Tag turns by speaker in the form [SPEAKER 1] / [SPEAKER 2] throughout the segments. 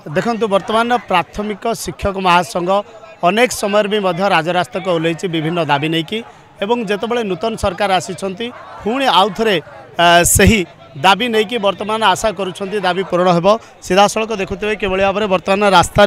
[SPEAKER 1] देखंतु वर्तमान प्राथमिक शिक्षक महासंघ अनेक समय भी राजरास्ता को ओह्लैछि विभिन्न दाबी नहीं कि एवं जेतबेले नूतन सरकार आसीछंती पुणी आउ थरे सही दाबी नहीं कि वर्तमान आशा करुछंती दाबी पूरण हेबो। सीधा सड़क देखुते किभଳି भाव वर्तमान रास्ता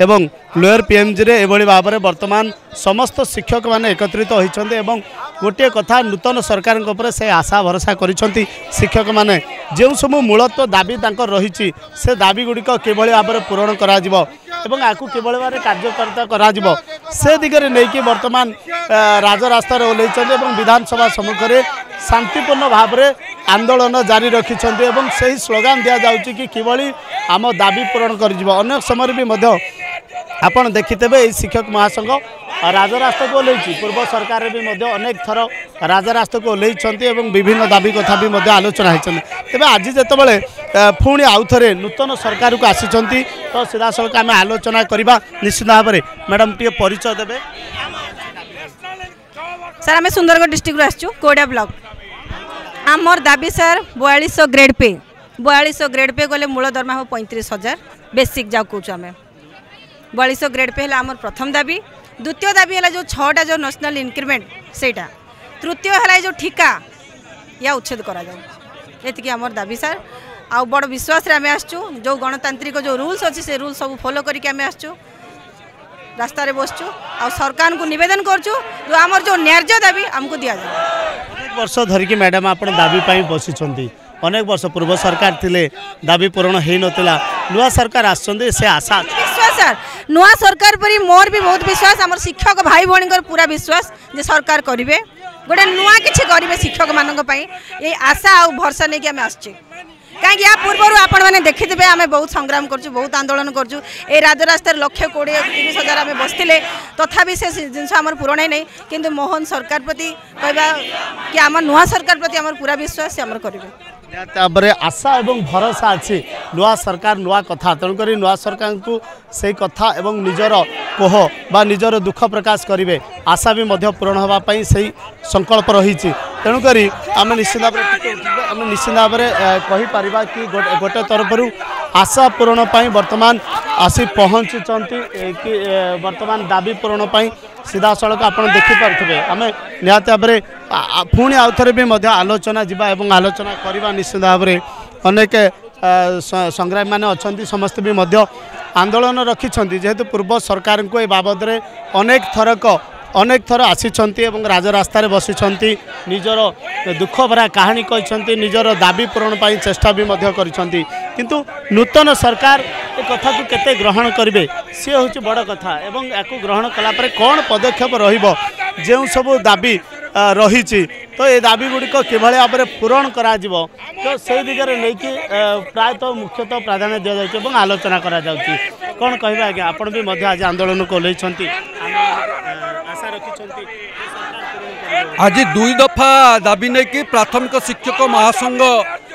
[SPEAKER 1] एवं लोअर पीएमजी रे एभଳି भाव वर्तमान समस्त शिक्षक माने एकत्रित होइछंती एवं गोटे कथा नूतन सरकार से आशा भरोसा करिछंती शिक्षक माने जो सब मूलत्व दाबी तांकर रहिछि से दाबी गुड़िक किभଳି भाव पूरण करा जिवो एवं आकु किभଳି भाव कार्यकर्ता करा जिवो से दिगरे नहीं कि वर्तमान राजरास्ता रे ओह्लैछंती एवं विधानसभा सम्मुख में शांतिपूर्ण भाव में आंदोलन जारी रखिछंती एवं सही स्लोगान दिया जाउछि कि किभଳି आम दाबी पूरण कर जिवो। अनेक समय भी मध्य आपण देखिथेबे ए शिक्षक महासंघ राजरास्ता को ओह्लैछि पूर्व सरकार भी मध्य अनेक थर राजरास्ता को ओह्लैछंती एवं विभिन्न दाबी कथा भी मध्य आलोचना होइछंती। तेबे आज जेतेबेले पुणी आउ थरे नूतन सरकार को आसीछंती तो सीधा सड़क आम आलोचना करबा निश्चित भाव में। मैडम टी परिचय देबे।
[SPEAKER 2] सर आम सुंदरगढ़ डिस्ट्रिक्ट आसचु कोड़ा ब्लॉक आमर दाबी sir 4200 grade pay 4200 grade pay गले मूल दरमा हम 35,000 बेसिक जाऊ कौच आम 4200 ग्रेड पे आमर प्रथम दाबी। द्वितीय दाबी है जो 6टा जो नेशनल इंक्रीमेंट सेटा। तृतीय है जो ठिका या उच्छेद करा जाऊ एतिकी आमर दाबी सर। आ बड़ विश्वास आम आसचु जो गणतांत्रिक जो रूल्स अच्छी से रूल्स सब फॉलो करके आम आसचु रास्ता रे बसचु आ सरकार को निवेदन करचु जो आमर जो न्याय्य दाबी आमको दिया जाए।
[SPEAKER 1] अनेक वर्ष धरिकी मैडम आपण दाबी पाई बसिछंती अनेक वर्ष पूर्व सरकार थिले दाबी पूरण हेई नथिला नुआ सरकार आछंती से आशा
[SPEAKER 2] विश्वास सर नुआ सरकार परी मोर भी बहुत विश्वास आमर शिक्षक भाई भणी पूरा विश्वास जे सरकार करिवे गोटे नुआ किछि करिवे शिक्षक मानक पई ए आशा आ भरोसा नै कि हम आछे कहीं या पूर्व आपण मैंने देखिथे आम बहुत संग्राम करछु बहुत आंदोलन करछु ए राजरास्तार 1,20,30,000 आम बसते तथापि से जिनस आम पूरण नहीं किंतु मोहन सरकार प्रति कहबा कि आम नुआ सरकार प्रति आम पूरा विश्वास से आम करेंगे
[SPEAKER 1] आशा एवं भरोसा अच्छी नुआ सरकार नुआ कथा तेणुक नुआ सरकार को से कथा एवं निजर कोह बा निजर दुख प्रकाश करेंगे आशा भी पूरण होगापी से संकल्प रही तेणुक आम निश्चित भाव निश्चित भाव कहीपर कि गोटे तरफ आशा पूरण वर्तमान आसी पहुँची कि वर्तमान दाबी पूरण सीधा सड़क आप देखिपे आम निहत भाव में पुणी आउ थे भी आलोचना जावा एवं आलोचना करवा निश्चित भाव में अनेक संग्रामी मैंने अच्छा समस्ते भी आंदोलन रखिंट जेहेतु पूर्व सरकार को बाबद में अनेक थर आसीचंती एवं राजरास्ता रे बसिचंती निजर दुख भरा कहानी कहते निजर दाबी पूरण पाई चेष्टा भी करिसंती किंतु नूतन सरकार ए कथा को केते ग्रहण करिवे से होची बड़ कथा एवं याकू ग्रहण कला परे कोन पदक्षेप रहिबो जेउ सब दाबी रही तो ये दाबी गुड़िक किभଳି भाव में पूरण करा जिवो तो से दिगरे नहीं कि प्रायतः मुख्यतः प्राधान्य दिया जाउची एवं आलोचना करा जाउची कोन कहबा आज्ञा आपण भी मध्य आज आंदोलन को लैछंती आशा रखिछंती
[SPEAKER 3] आज 2 दफा दाबी नहीं कि प्राथमिक शिक्षक महासंघ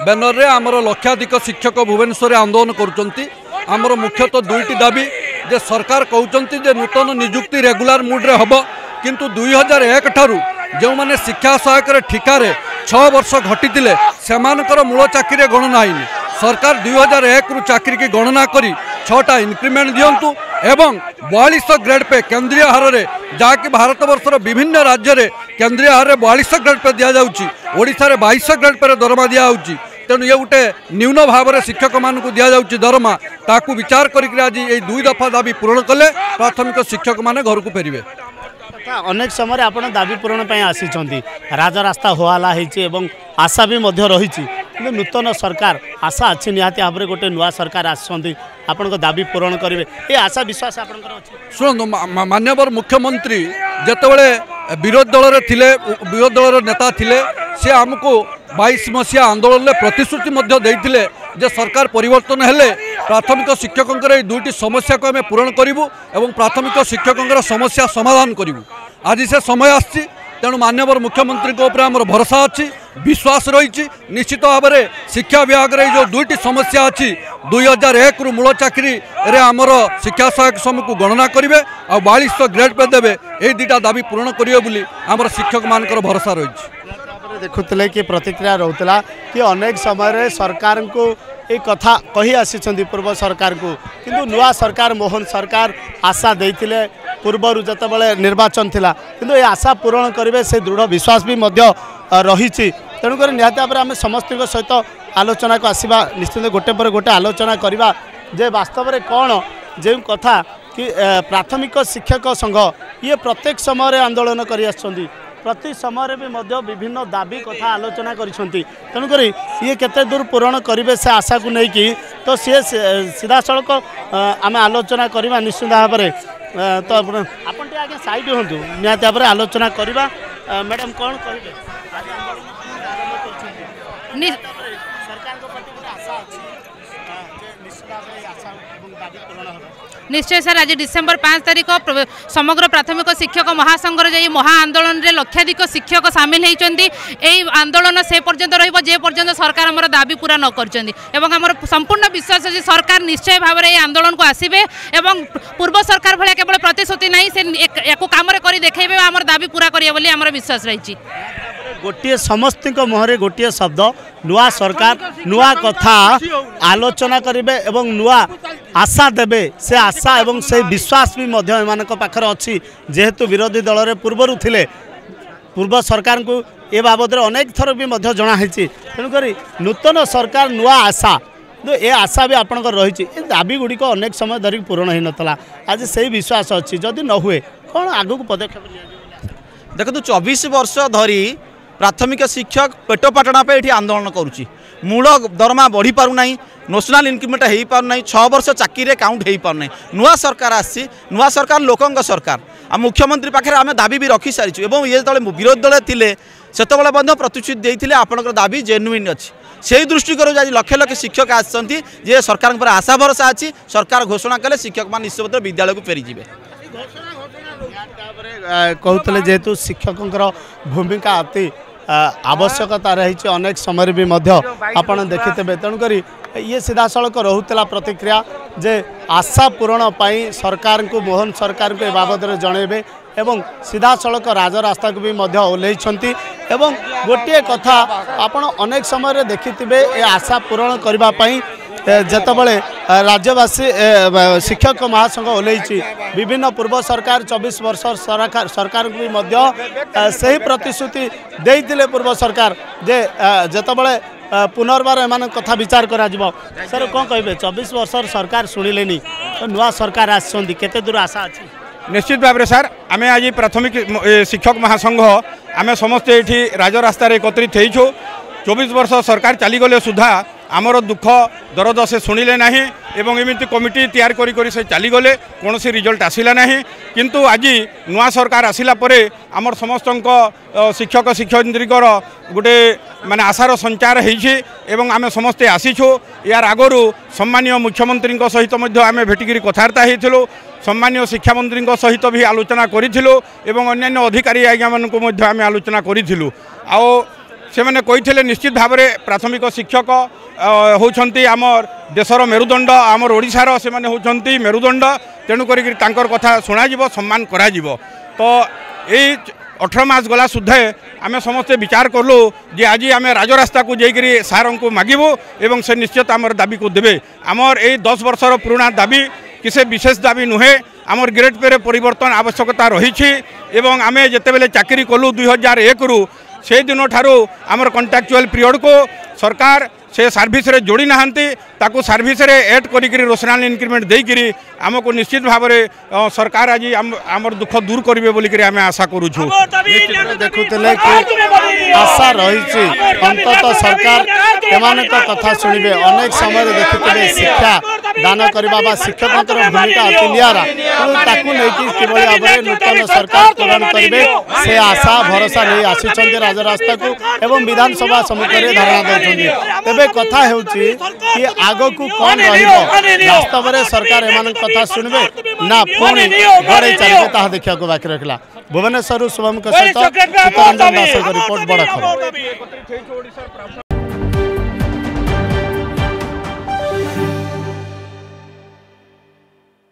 [SPEAKER 3] बैनर रे आमर लक्षाधिक शिक्षक भुवनेश्वर आंदोलन करुचंती आमर मुख्यतः 2टी दाबी जे सरकार कहउचंती जे नूतन नियुक्ति रेगुलर मूड रे हबो किंतु 2001 ठारू जो मैंने शिक्षा सहायक ठिकार 6 वर्ष घटी से मूल चाकरी गणना है सरकार 2001 रु चाकरी की गणना करी 6टा इंक्रीमेंट दिंतु एवं 4200 ग्रेड पे केंद्रीय हार में जहाँकि भारत वर्षर विभिन्न राज्य में केंद्रीय हार में 4200 ग्रेड पे दि जाऊँगी ओडिशा रे 2200 ग्रेड पे दरमा दि जाऊँगी तेणु ये गोटे न्यून भाव में शिक्षक मानक दि जाऊँगी दरमा ताकू विचार करके आज ये 2 दफा दाबी पूरण कले प्राथमिक शिक्षक माने घर को फेरवे।
[SPEAKER 1] अनेक समय आपड़ दाबी पूरण आसी राजरास्ता होहाला एवं आशा भी रही नूतन सरकार आशा अच्छी निहाती भाव में गोटे नुआ सरकार आपण दाबी पूरण करेंगे ये आशा विश्वास
[SPEAKER 3] शुणु माननीय मुख्यमंत्री जितेबाला विरोधी दल विरोधी दल नेता थिले से आमको 22 मसीहा आंदोलन में प्रतिश्रुति देते जे सरकार परिवर्तन हेले प्राथमिक शिक्षकों 2टी समस्या को आम पूरण करूँ और प्राथमिक शिक्षकों समस्या समाधान करूँ आज से समय आसी तेणु माननीय मुख्यमंत्री आमर भरोसा अच्छी विश्वास रही निश्चित भाव में शिक्षा विभाग रे जो 2टी समस्या अच्छी 2001 रु मूल चाकरी रे आमर शिक्षा सहायक समूह को गणना करेंगे और 4200 ग्रेड पे देवे ये 2टा दाबी पूरण करेंगे बोली आमर शिक्षक मान भरोसा रही।
[SPEAKER 1] देखुले कि प्रतिक्रिया रोला कि अनेक समय सरकार को ये कथा कही आसी पूर्व सरकार को किंतु नुआ सरकार मोहन सरकार आशा देते पूर्वर जितेबाला निर्वाचन थिला किंतु ये आशा पूरण करेंगे से दृढ़ विश्वास भी रही तेणुक निहत भाव आम समस्त सहित आलोचना को आसवा निश्चित गोटे पर गोटे आलोचना करवा जे वास्तव में कौन जो कथा कि प्राथमिक शिक्षक संघ ये प्रत्येक समय आंदोलन कर प्रति समय भी विभिन्न दाबी कथा आलोचना करुक ये केते दूर पूरण करेंगे से आशा को लेकिन तो सी सीधा सड़क आम आलोचना करवा निश्चित भाव में तो आपन आगे साइड हूँ निहत भाव आलोचना करवा मैडम कौन कहे
[SPEAKER 4] निश्चय सर आज डिसेम्बर 5 तारिख समग्र प्राथमिक शिक्षक महासंघर जो महा आंदोलन में लक्षाधिक शिक्षक सामिल होती आंदोलन से पर्यंत जे पर्यंत सरकार आम दाबी पूरा न कर संपूर्ण विश्वास अच्छे सरकार निश्चय भाव में आंदोलन को आसबे एवं पूर्व सरकार भाया केवल प्रतिश्रुति नहीं से कम कर देखेबे आम दाबी पूरा करेंगे आम विश्वास रही
[SPEAKER 1] गोटे समस्त मुहर गोटे शब्द नुआ सरकार नुआ कथा आलोचना करेंगे एवं नुआ आशा देवे से आशा एवं से विश्वास भी पाखर अच्छी जेहेतु विरोधी दल रे पूर्वर थिले पूर्व सरकार को ए बाबद अनेक थर भी जनाई तेणुक नूतन सरकार नुआ आशा तो ये आशा भी आपंकर रही दाबी गुड़िक अनेक समय धरिक पूरण हो नाला आज से विश्वास अच्छी जदि न हुए कौन आगू पदक्षेप
[SPEAKER 5] देखो 24 वर्ष धरी प्राथमिक शिक्षक पेट पाटना पे ये आंदोलन करुच्ची मूल दरमा बढ़ी पारना नेशनल इनक्रीमेंट हो पारना 6 वर्ष चाकरी काउंट हो पारना नुआ सरकार आसी नुआ सरकार लोकंग सरकार आ मुख्यमंत्री पाखे आम दाबी भी रखी सारी और ये जो विरोधी दल थे से प्रतिश्रुति देते आपंकर दाबी जेन्युइन अच्छी से दृष्टिकोण आज लक्ष लक्ष शिक्षक आसती जे सरकार पर आशा भरोसा अच्छी सरकार घोषणा कले शिक्षक मान निश्चित विद्यालय को फेरीजे
[SPEAKER 1] कहते जेहेतु शिक्षकों भूमिका अति आवश्यकता रही अनेक समय भी आपड़ देखिथे तेणुक ये सीधा सड़क रोला प्रतिक्रिया जे आशा पूरण पाई सरकार को मोहन सरकार को बाबद जनइबे एवं सीधा सड़क राजरास्ता को भी ओल्लैंती एवं गोटे कथा आपण अनेक समय देखिथे ये आशा पूरण करने जितेबाला राज्यवासी शिक्षक महासंघ ओल्लैची विभिन्न पूर्व सरकार 24 वर्ष सरकार को भी से प्रतिश्रुति देते पूर्व सरकार जे जितेबाला पुनर्बार एम कथा विचार करा सर कौन कहे 24 वर्ष सरकार शुणिले तो नुआ सरकार आते दूर आशा अच्छी
[SPEAKER 6] निश्चित भाव में सर आम आज प्राथमिक शिक्षक महासंघ आम समस्ते ये राजरास्त एकत्रित हो 24 वर्ष सरकार चलीगले सुधा आमर दुख दरद से शुणिले ना एवं एमती कमिटी तैयार करी से चलीगले कौन सी रिजल्ट आसला ना किंतु आज नुआ सरकार आसला परे आमर समस्त शिक्षक शिक्षयित्री गोटे माने आशार संचार होती आम समस्ते आसीछो यार आगरू सम्मानीय मुख्यमंत्री सहित आम भेटिकी कथबार्ता होइथिलु सम्मानीय शिक्षा मंत्री सहित भी आलोचना करिथिलु एवं अन्यान्य अधिकारी आज्ञा मानकु आम आलोचना करिथिलु आओ से मैंने कही निश्चित भाव में प्राथमिक शिक्षक होती आमर देशर मेरुदंड आमर ओडिशार से माने होती मेरुदंड तेणुक कथा शुणा सम्मान करा तो यही 18 मास गला सुधे आम समस्ते विचार कलु जे आज आम राजरास्ता को जाकर सार को मागबू एवं से निश्चित आमर दाबी को देवे आमर यही 10 वर्षर पुराना दाबी किसी विशेष दाबी नुहे आमर ग्रेड पे परिवर्तन आवश्यकता रही आम जितेबाला चाकरी कलु 2001 रु से दिन ठारू आमर कॉन्ट्रैक्चुअल पीरियड को सरकार से सर्विस रे जोड़ी नहांती ताकू सर्विस रे ऐड करी नेशनल इनक्रीमेंट देकरी आमको निश्चित भाव में सरकार आज आमर दुख दूर करेंगे बोलिक आम आशा करूँ
[SPEAKER 1] देखुले कि आशा रही अंततः सरकार एम कथा शुणे अनेक समय देखते शिक्षा दान करने शिक्षकों भूमिका अति निरा कि भाव में नूतन सरकार पूरण करेंगे से आशा भरोसा नहीं आसी राजरास्ता को एवं विधानसभा सम्मुख में धारणा देते कथा होची कि आगो को कौन वास्तव में सरकार एम कथा शुणवे ना पुणी गड़े चलिए ता देखा बाकी रखला भुवनेश्वर शुभम सहित चित्तरंजन दास रिपोर्ट बड़ खबर।